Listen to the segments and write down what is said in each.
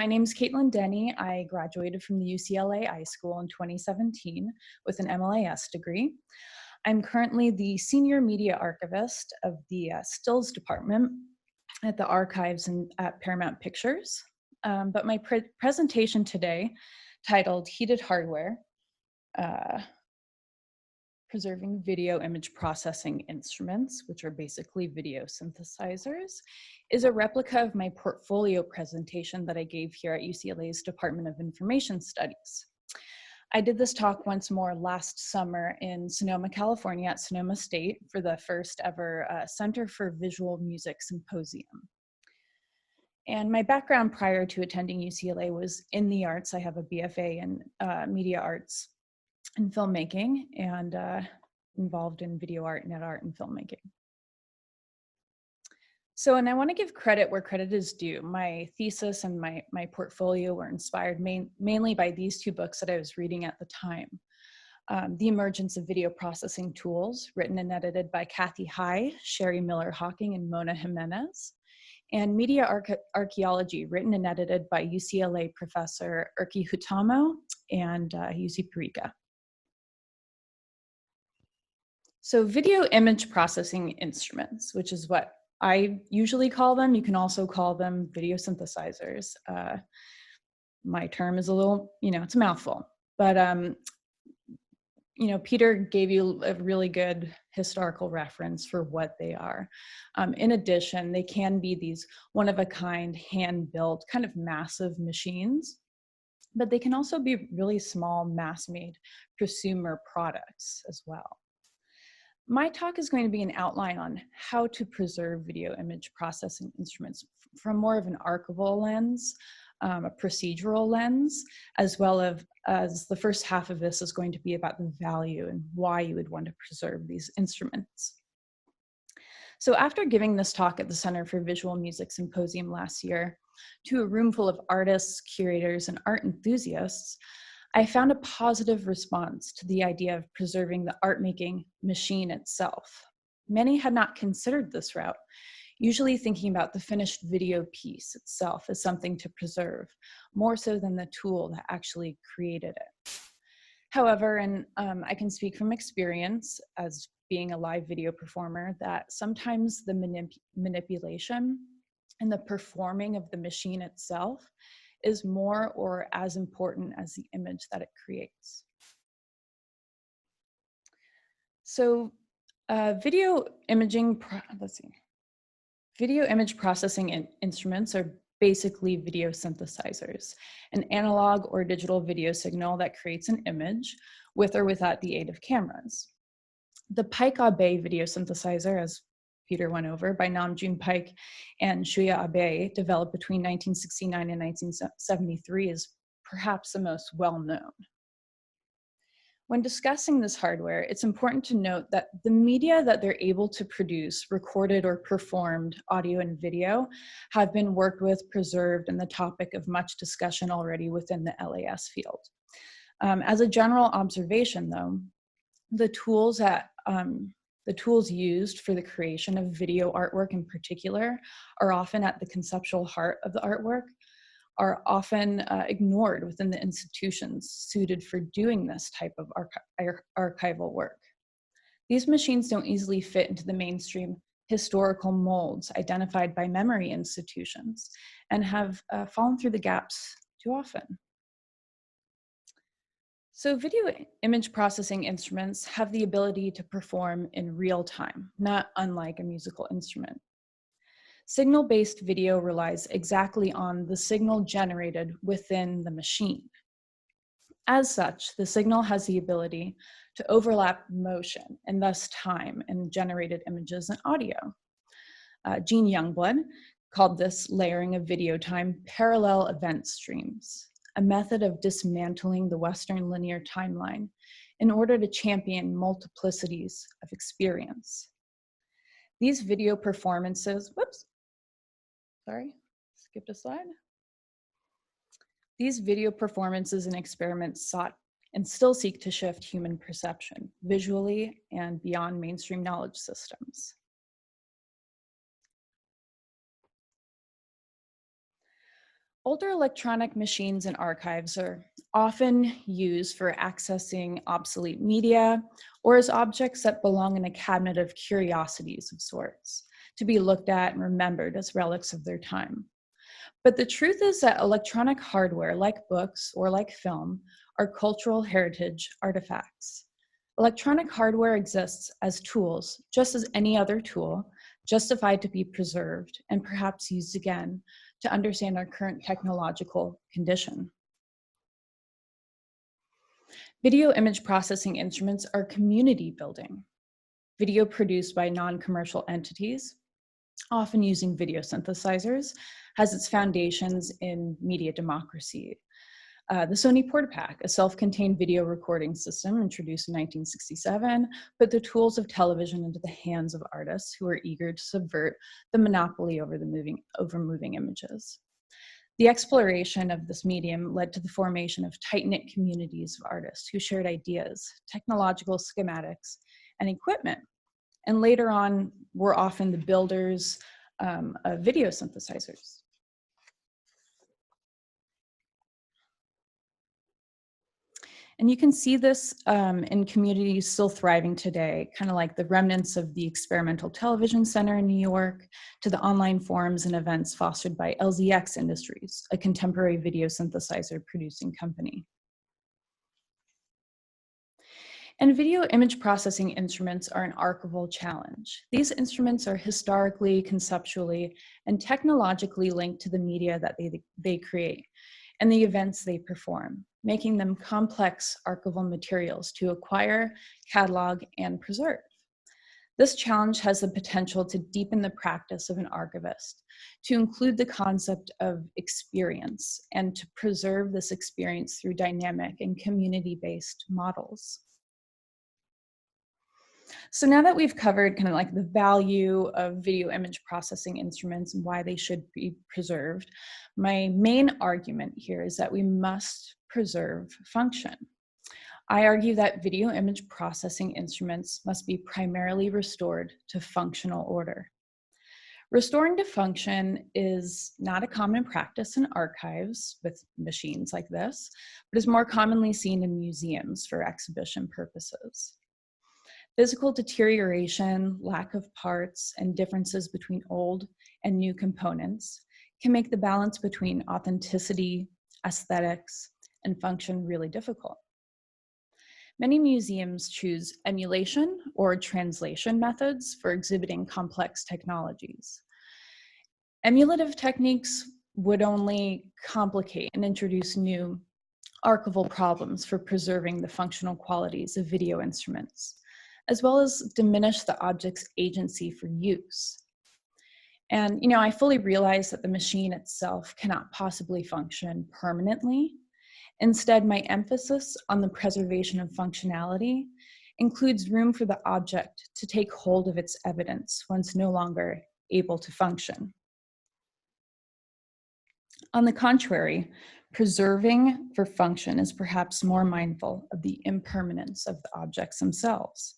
name's Caitlin Denny. I graduated from the UCLA School in 2017 with an MLAS degree. I'm currently the Senior Media Archivist of the Stills Department at the archives at Paramount Pictures. But my presentation today, titled Heated Hardware, Preserving Video Image Processing Instruments, which are basically video synthesizers, is a replica of my portfolio presentation that I gave here at UCLA's Department of Information Studies. I did this talk once more last summer in Sonoma, California at Sonoma State for the first ever Center for Visual Music Symposium. And my background prior to attending UCLA was in the arts. I have a BFA in media arts and filmmaking, and involved in video art, net art, and filmmaking. So, and I want to give credit where credit is due. My thesis and my portfolio were inspired mainly by these two books that I was reading at the time. The Emergence of Video Processing Tools, written and edited by Kathy High, Sherry Miller-Hawking, and Mona Jimenez, and Media Archaeology, written and edited by UCLA professor Erkki Hutamo and Jussi Piriga. So video image processing instruments, which is what I usually call them. You can also call them video synthesizers. My term is a little, it's a mouthful, but Peter gave you a really good historical reference for what they are. In addition, they can be these one-of-a-kind, hand-built, kind of massive machines, but they can also be really small, mass-made prosumer products as well. My talk is going to be an outline on how to preserve video image processing instruments from more of an archival lens, a procedural lens, as well as the first half of this is going to be about the value and why you would want to preserve these instruments. So after giving this talk at the Center for Visual Music Symposium last year to a room full of artists, curators, and art enthusiasts, I found a positive response to the idea of preserving the art-making machine itself. Many had not considered this route, usually thinking about the finished video piece itself as something to preserve, more so than the tool that actually created it. However, and I can speak from experience as being a live video performer, that sometimes the manipulation and the performing of the machine itself is more or as important as the image that it creates. So video image processing instruments are basically video synthesizers, an analog or digital video signal that creates an image with or without the aid of cameras. The Pike Abe video synthesizer, as Peter went over, by Namjoon Pike and Shuya Abe, developed between 1969 and 1973, is perhaps the most well-known. When discussing this hardware, it's important to note that the media that they're able to produce, recorded or performed audio and video, have been worked with, preserved, and the topic of much discussion already within the LAS field. As a general observation, though, the tools used for the creation of video artwork in particular are often at the conceptual heart of the artwork, are often ignored within the institutions suited for doing this type of archival work. These machines don't easily fit into the mainstream historical molds identified by memory institutions and have fallen through the gaps too often. So video image processing instruments have the ability to perform in real time, not unlike a musical instrument. Signal-based video relies exactly on the signal generated within the machine. As such, the signal has the ability to overlap motion and thus time in generated images and audio. Gene Youngblood called this layering of video time parallel event streams, a method of dismantling the Western linear timeline in order to champion multiplicities of experience. These video performances, skipped a slide. These video performances and experiments sought and still seek to shift human perception visually and beyond mainstream knowledge systems. Older electronic machines and archives are often used for accessing obsolete media or as objects that belong in a cabinet of curiosities of sorts, to be looked at and remembered as relics of their time. But the truth is that electronic hardware, like books or like film, are cultural heritage artifacts. Electronic hardware exists as tools, just as any other tool, justified to be preserved and perhaps used again to understand our current technological condition. Video image processing instruments are community building. Video produced by non-commercial entities, often using video synthesizers, has its foundations in media democracy. The Sony Portapak, a self-contained video recording system introduced in 1967, put the tools of television into the hands of artists who were eager to subvert the monopoly over moving images. The exploration of this medium led to the formation of tight-knit communities of artists who shared ideas, technological schematics, and equipment, and later on were often the builders of video synthesizers. And you can see this in communities still thriving today, kind of like the remnants of the Experimental Television Center in New York, to the online forums and events fostered by LZX Industries, a contemporary video synthesizer producing company. And video image processing instruments are an archival challenge. These instruments are historically, conceptually, and technologically linked to the media that they create and the events they perform, making them complex archival materials to acquire, catalog, and preserve. This challenge has the potential to deepen the practice of an archivist, to include the concept of experience, and to preserve this experience through dynamic and community-based models. So now that we've covered kind of like the value of video image processing instruments and why they should be preserved, my main argument here is that we must preserve function. I argue that video image processing instruments must be primarily restored to functional order. Restoring to function is not a common practice in archives with machines like this, but is more commonly seen in museums for exhibition purposes. Physical deterioration, lack of parts, and differences between old and new components can make the balance between authenticity, aesthetics, and function really difficult. Many museums choose emulation or translation methods for exhibiting complex technologies. Emulative techniques would only complicate and introduce new archival problems for preserving the functional qualities of video instruments, as well as diminish the object's agency for use. And I fully realize that the machine itself cannot possibly function permanently. Instead, my emphasis on the preservation of functionality includes room for the object to take hold of its evidence once no longer able to function. On the contrary, preserving for function is perhaps more mindful of the impermanence of the objects themselves.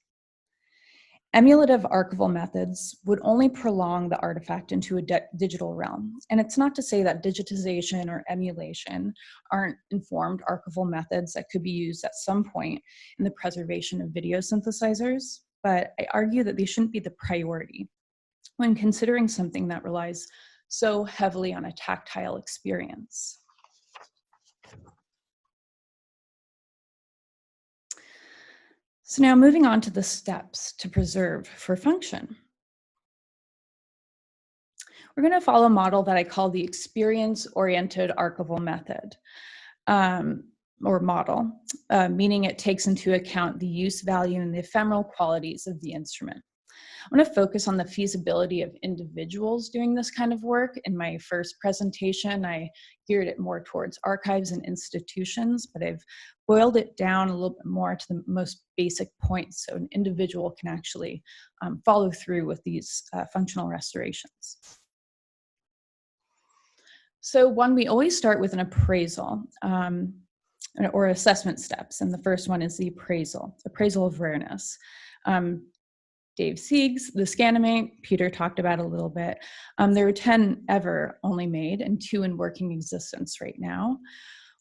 Emulative archival methods would only prolong the artifact into a digital realm. And it's not to say that digitization or emulation aren't informed archival methods that could be used at some point in the preservation of video synthesizers, but I argue that they shouldn't be the priority when considering something that relies so heavily on a tactile experience. So now moving on to the steps to preserve for function. We're going to follow a model that I call the experience-oriented archival method, or model, meaning it takes into account the use value and the ephemeral qualities of the instrument. I'm going to focus on the feasibility of individuals doing this kind of work. In my first presentation, I geared it more towards archives and institutions, but I've boiled it down a little bit more to the most basic points so an individual can actually follow through with these functional restorations. So one, we always start with an appraisal or assessment steps, and the first one is the appraisal of rareness. Dave Sieg's The Scanimate, Peter talked about a little bit. There are 10 ever only made and 2 in working existence right now.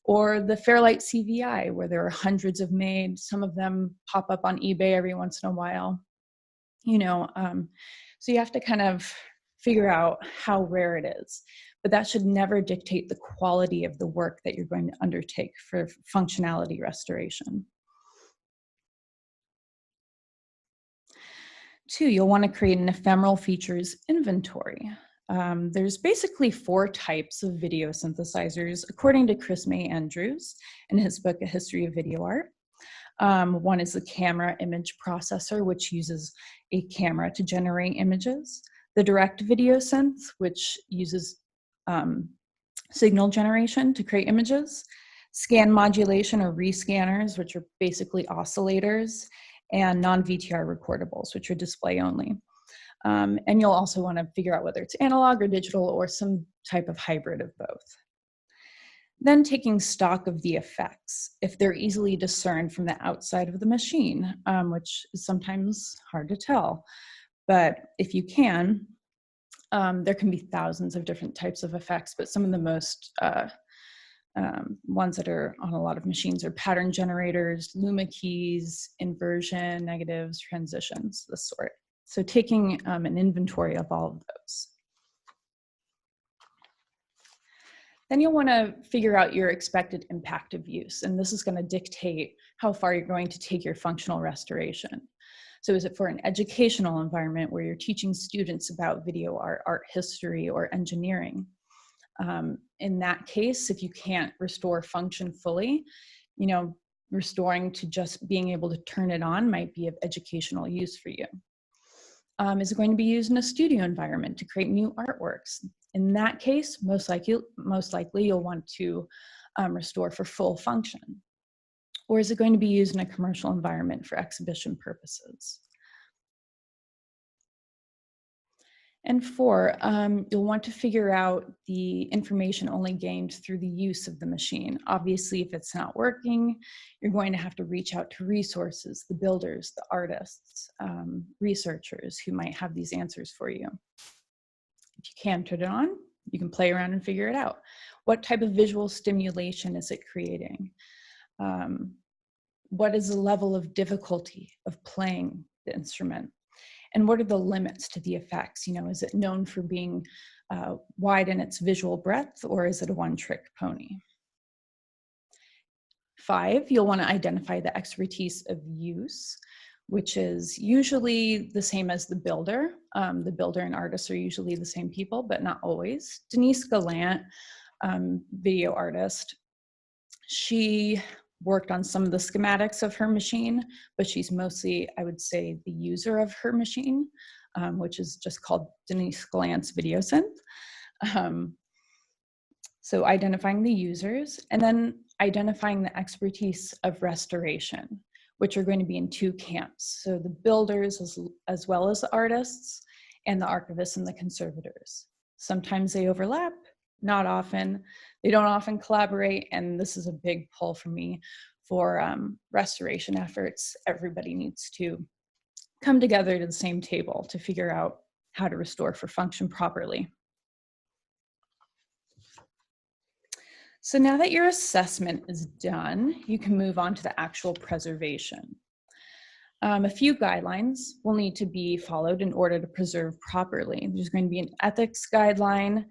Or the Fairlight CVI, where there are hundreds of made. Some of them pop up on eBay every once in a while. So you have to kind of figure out how rare it is. But that should never dictate the quality of the work that you're going to undertake for functionality restoration. 2, you'll want to create an ephemeral features inventory. There's basically 4 types of video synthesizers, according to Chris May Andrews in his book, A History of Video Art. One is the camera image processor, which uses a camera to generate images. The direct video synth, which uses signal generation to create images. Scan modulation or rescanners, which are basically oscillators, and non-VTR recordables, which are display only. And you'll also want to figure out whether it's analog or digital or some type of hybrid of both. Then taking stock of the effects, if they're easily discerned from the outside of the machine, which is sometimes hard to tell. But if you can, there can be thousands of different types of effects, but some of the most ones that are on a lot of machines are pattern generators, luma keys, inversion, negatives, transitions, this sort. So taking an inventory of all of those. Then you'll want to figure out your expected impact of use, and this is going to dictate how far you're going to take your functional restoration. So is it for an educational environment where you're teaching students about video art, art history, or engineering? In that case, if you can't restore function fully, restoring to just being able to turn it on might be of educational use for you. Is it going to be used in a studio environment to create new artworks? In that case, most likely you'll want to restore for full function. Or is it going to be used in a commercial environment for exhibition purposes? And 4, you'll want to figure out the information only gained through the use of the machine. Obviously, if it's not working, you're going to have to reach out to resources, the builders, the artists, researchers who might have these answers for you. If you can turn it on, you can play around and figure it out. What type of visual stimulation is it creating? What is the level of difficulty of playing the instrument? And what are the limits to the effects? Is it known for being wide in its visual breadth, or is it a one-trick pony? 5, you'll want to identify the expertise of use, which is usually the same as the builder. The builder and artists are usually the same people, but not always. Denise Gallant, video artist, she worked on some of the schematics of her machine, but she's mostly, I would say, the user of her machine, which is just called Denise Gallant's video synth. So identifying the users, and then identifying the expertise of restoration, which are going to be in 2 camps. So the builders as well as the artists, and the archivists and the conservators. Sometimes they overlap, not often. They don't often collaborate, and this is a big pull for me for restoration efforts. Everybody needs to come together to the same table to figure out how to restore for function properly. So now that your assessment is done, you can move on to the actual preservation. A few guidelines will need to be followed in order to preserve properly. There's going to be an ethics guideline,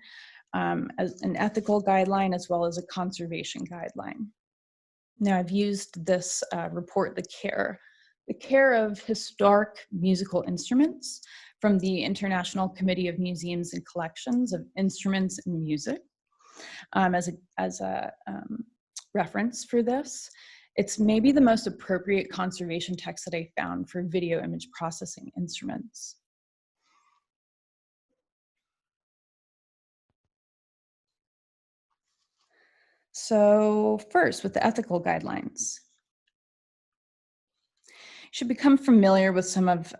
as an ethical guideline, as well as a conservation guideline. Now, I've used this report, the care of historic musical instruments, from the International Committee of Museums and Collections of Instruments and Music, as a reference for this. It's maybe the most appropriate conservation text that I found for video image processing instruments. So first, with the ethical guidelines. should become familiar with some of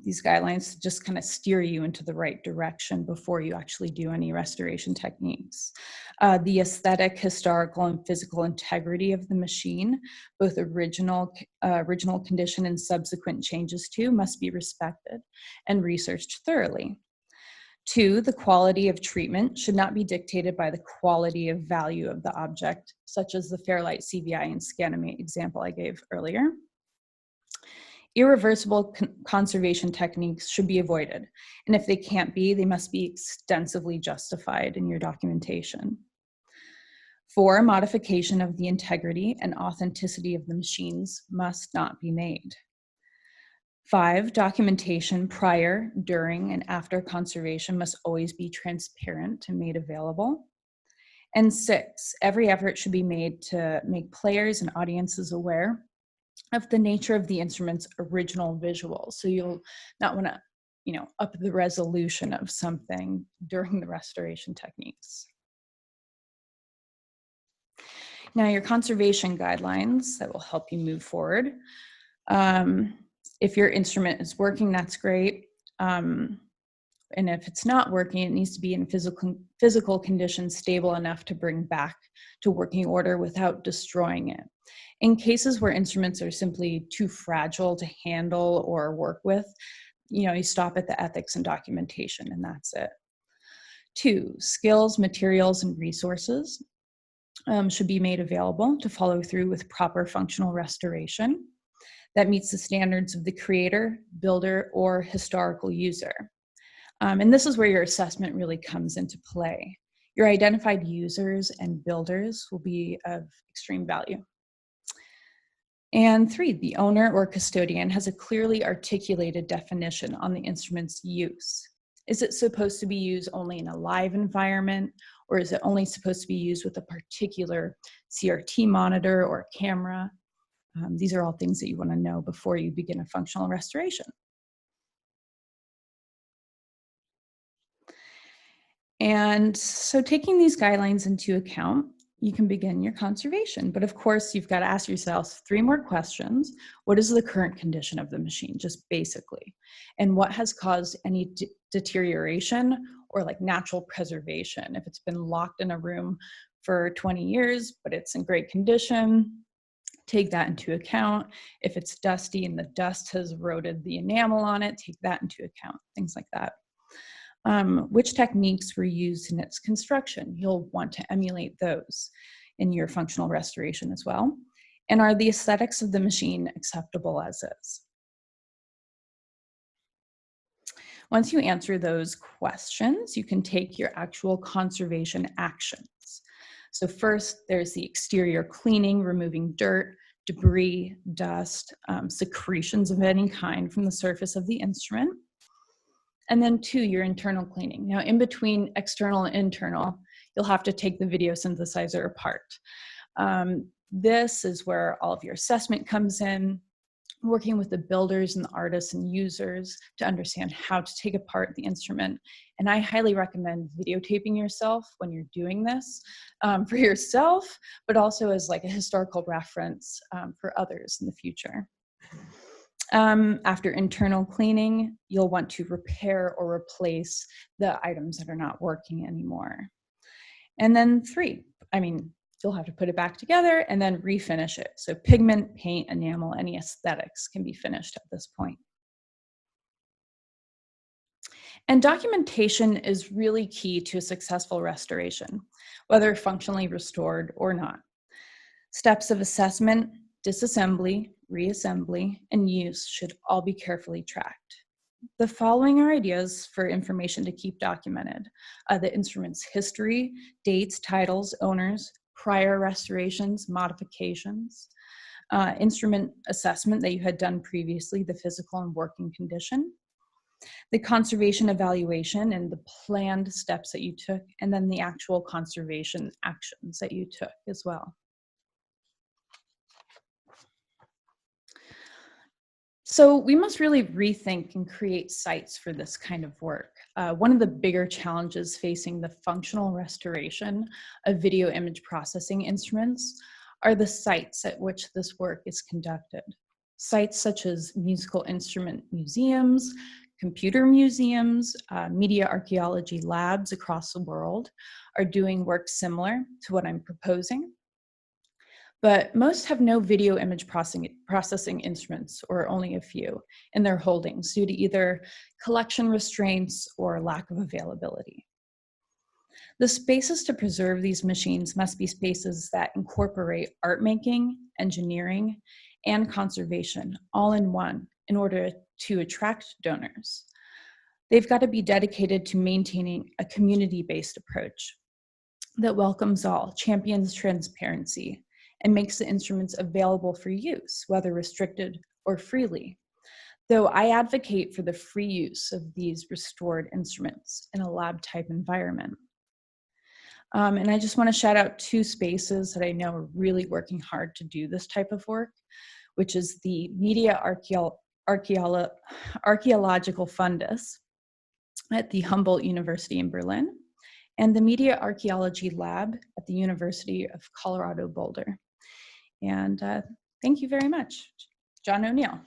these guidelines to just kind of steer you into the right direction before you actually do any restoration techniques. The aesthetic, historical, and physical integrity of the machine, both original condition and subsequent changes to, must be respected and researched thoroughly. 2, the quality of treatment should not be dictated by the quality of value of the object, such as the Fairlight CVI and Scanimate example I gave earlier. Irreversible conservation techniques should be avoided, and if they can't be, they must be extensively justified in your documentation. 4, modification of the integrity and authenticity of the machines must not be made. 5, documentation prior, during, and after conservation must always be transparent and made available. And 6, every effort should be made to make players and audiences aware of the nature of the instrument's original visuals. So you'll not want to, up the resolution of something during the restoration techniques. Now, your conservation guidelines that will help you move forward. If your instrument is working, that's great. And if it's not working, it needs to be in physical condition stable enough to bring back to working order without destroying it. In cases where instruments are simply too fragile to handle or work with, you stop at the ethics and documentation, and that's it. 2, skills, materials, and resources should be made available to follow through with proper functional restoration that meets the standards of the creator, builder, or historical user. And this is where your assessment really comes into play. Your identified users and builders will be of extreme value. And 3, the owner or custodian has a clearly articulated definition on the instrument's use. Is it supposed to be used only in a live environment, or is it only supposed to be used with a particular CRT monitor or camera? These are all things that you want to know before you begin a functional restoration. And so taking these guidelines into account, you can begin your conservation. But of course, you've got to ask yourself 3 more questions. What is the current condition of the machine, just basically? And what has caused any deterioration or like natural preservation? If it's been locked in a room for 20 years, but it's in great condition, take that into account. If it's dusty and the dust has eroded the enamel on it, take that into account, things like that. Which techniques were used in its construction? You'll want to emulate those in your functional restoration as well. And are the aesthetics of the machine acceptable as is? Once you answer those questions, you can take your actual conservation actions. So first, there's the exterior cleaning, removing dirt, debris, dust, secretions of any kind from the surface of the instrument. And then 2, your internal cleaning. Now, in between external and internal, you'll have to take the video synthesizer apart. This is where all of your assessment comes in, working with the builders and the artists and users to understand how to take apart the instrument. And I highly recommend videotaping yourself when you're doing this for yourself, but also as like a historical reference for others in the future. After internal cleaning, you'll want to repair or replace the items that are not working anymore. And then 3, you'll have to put it back together and then refinish it. So pigment, paint, enamel, any aesthetics can be finished at this point. And documentation is really key to a successful restoration, whether functionally restored or not. Steps of assessment, disassembly, reassembly, and use should all be carefully tracked. The following are ideas for information to keep documented: the instrument's history, dates, titles, owners, prior restorations, modifications, instrument assessment that you had done previously, the physical and working condition, the conservation evaluation and the planned steps that you took, and then the actual conservation actions that you took as well. So we must really rethink and create sites for this kind of work. One of the bigger challenges facing the functional restoration of video image processing instruments are the sites at which this work is conducted. Sites such as musical instrument museums, computer museums, media archaeology labs across the world are doing work similar to what I'm proposing. But most have no video image processing instruments, or only a few, in their holdings due to either collection restraints or lack of availability. The spaces to preserve these machines must be spaces that incorporate art making, engineering, and conservation all in one in order to attract donors. They've got to be dedicated to maintaining a community-based approach that welcomes all, champions transparency, and makes the instruments available for use, whether restricted or freely. Though I advocate for the free use of these restored instruments in a lab-type environment. And I just want to shout out two spaces that I know are really working hard to do this type of work, which is the Media Archaeological Fundus at the Humboldt University in Berlin, and the Media Archaeology Lab at the University of Colorado Boulder. And thank you very much. John O'Neill.